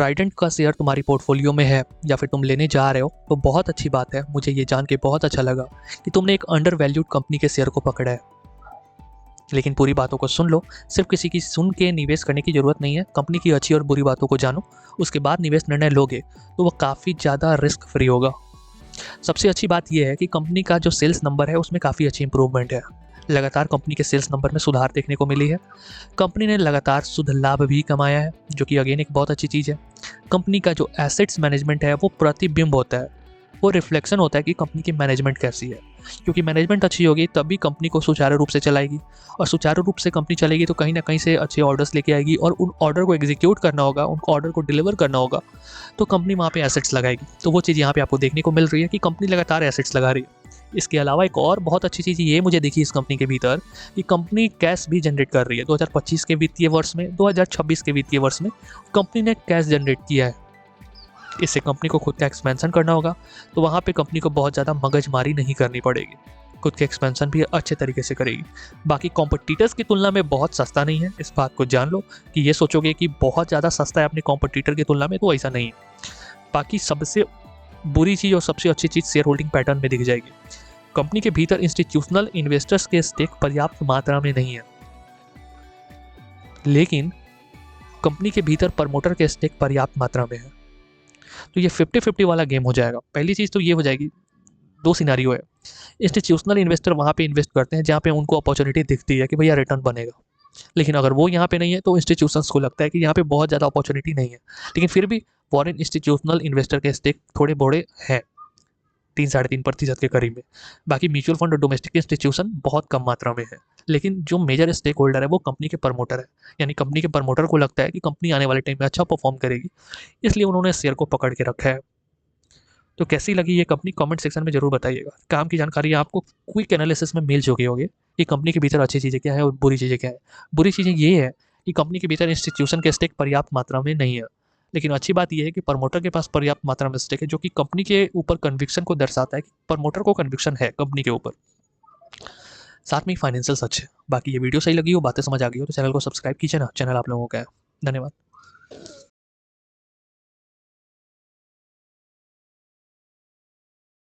Trident का share तुम्हारी portfolio में है या फिर तुम लेने जा रहे हो तो बहुत अच्छी बात है। मुझे ये जान के बहुत अच्छा लगा कि तुमने एक अंडर वैल्यूड कंपनी के शेयर को पकड़ा है। लेकिन पूरी बातों को सुन लो, सिर्फ किसी की सुन के निवेश करने की ज़रूरत नहीं है। कंपनी की अच्छी और बुरी बातों को जानो, उसके बाद निवेश निर्णय लोगे तो वो काफ़ी ज़्यादा रिस्क फ्री होगा। सबसे अच्छी बात यह है कि कंपनी का जो सेल्स नंबर है उसमें काफ़ी अच्छी इंप्रूवमेंट है। लगातार कंपनी के सेल्स नंबर में सुधार देखने को मिली है। कंपनी ने लगातार शुद्ध लाभ भी कमाया है, जो कि अगेन एक बहुत अच्छी चीज़ है। कंपनी का जो एसेट्स मैनेजमेंट है वो प्रतिबिंब होता है, वो रिफ्लेक्शन होता है कि कंपनी की मैनेजमेंट कैसी है। क्योंकि मैनेजमेंट अच्छी होगी तभी कंपनी को सुचारू रूप से चलाएगी, और सुचारू रूप से कंपनी चलेगी तो कहीं ना कहीं से अच्छे ऑर्डर्स लेके आएगी, और उन ऑर्डर को एग्जीक्यूट करना होगा, उन ऑर्डर को डिलीवर करना होगा, तो कंपनी वहाँ पे एसेट्स लगाएगी। तो वो चीज़ यहाँ पे आपको देखने को मिल रही है कि कंपनी लगातार एसेट्स लगा रही है। इसके अलावा एक और बहुत अच्छी चीज़ ये मुझे दिखी इस कंपनी के भीतर कि कंपनी कैश भी जनरेट कर रही है। 2025 के वित्तीय वर्ष में, 2026 के वित्तीय वर्ष में कंपनी ने कैश जनरेट किया है। इससे कंपनी को खुद का एक्सपेंशन करना होगा, तो वहाँ पे कंपनी को बहुत ज़्यादा मगजमारी नहीं करनी पड़ेगी, खुद के एक्सपेंशन भी अच्छे तरीके से करेगी। बाकी कॉम्पिटिटर्स की तुलना में बहुत सस्ता नहीं है, इस बात को जान लो। कि ये सोचोगे कि बहुत ज़्यादा सस्ता है अपने कॉम्पिटिटर की तुलना में, तो ऐसा नहीं है। बाकी सबसे बुरी चीज़ और सबसे अच्छी चीज़ शेयर होल्डिंग पैटर्न में दिख जाएगी। कंपनी के भीतर इंस्टीट्यूशनल इन्वेस्टर्स के स्टेक पर्याप्त मात्रा में नहीं है, लेकिन कंपनी के भीतर प्रमोटर के स्टेक पर्याप्त मात्रा में है। तो ये 50-50 वाला गेम हो जाएगा। पहली चीज़ तो ये हो जाएगी, दो सिनारियो है। इंस्टीट्यूशनल इन्वेस्टर वहाँ पे इन्वेस्ट करते हैं जहाँ पे उनको अपॉर्चुनिटी दिखती है कि भैया रिटर्न बनेगा। लेकिन अगर वो यहाँ पे नहीं है तो इंस्टीट्यूशंस को लगता है कि यहाँ पे बहुत ज़्यादा अपॉर्चुनिटी नहीं है। लेकिन फिर भी फॉरेन इंस्टीट्यूशनल इन्वेस्टर के स्टेक थोड़े बड़े हैं, 3-3.5% के करीब में। बाकी म्यूचुअल फंड और डोमेस्टिक इंस्टीट्यूशन बहुत कम मात्रा में है। लेकिन जो मेजर स्टेक होल्डर है वो कंपनी के प्रमोटर है। यानी कंपनी के प्रमोटर को लगता है कि कंपनी आने वाले टाइम में अच्छा परफॉर्म करेगी, इसलिए उन्होंने शेयर को पकड़ के रखा है। तो कैसी लगी ये कंपनी, कमेंट सेक्शन में जरूर बताइएगा। काम की जानकारी आपको क्विक एनालिसिस में मिल चुकी होगी कि कंपनी के भीतर अच्छी चीज़ें क्या है और बुरी चीज़ें क्या है। बुरी चीज़ें ये है कि कंपनी के भीतर इंस्टीट्यूशन के स्टेक पर्याप्त मात्रा में नहीं है। लेकिन अच्छी बात यह है कि प्रमोटर के पास पर्याप्त मात्रा में स्टेक है, जो कि कंपनी के ऊपर कन्विक्शन को दर्शाता है कि प्रमोटर को कन्विक्शन है कंपनी के ऊपर। साथ में फाइनेंशियल अच्छे। बाकी ये वीडियो सही लगी हो, बातें समझ आ गई हो तो चैनल को सब्सक्राइब कीजिए ना, चैनल आप लोगों का है। धन्यवाद।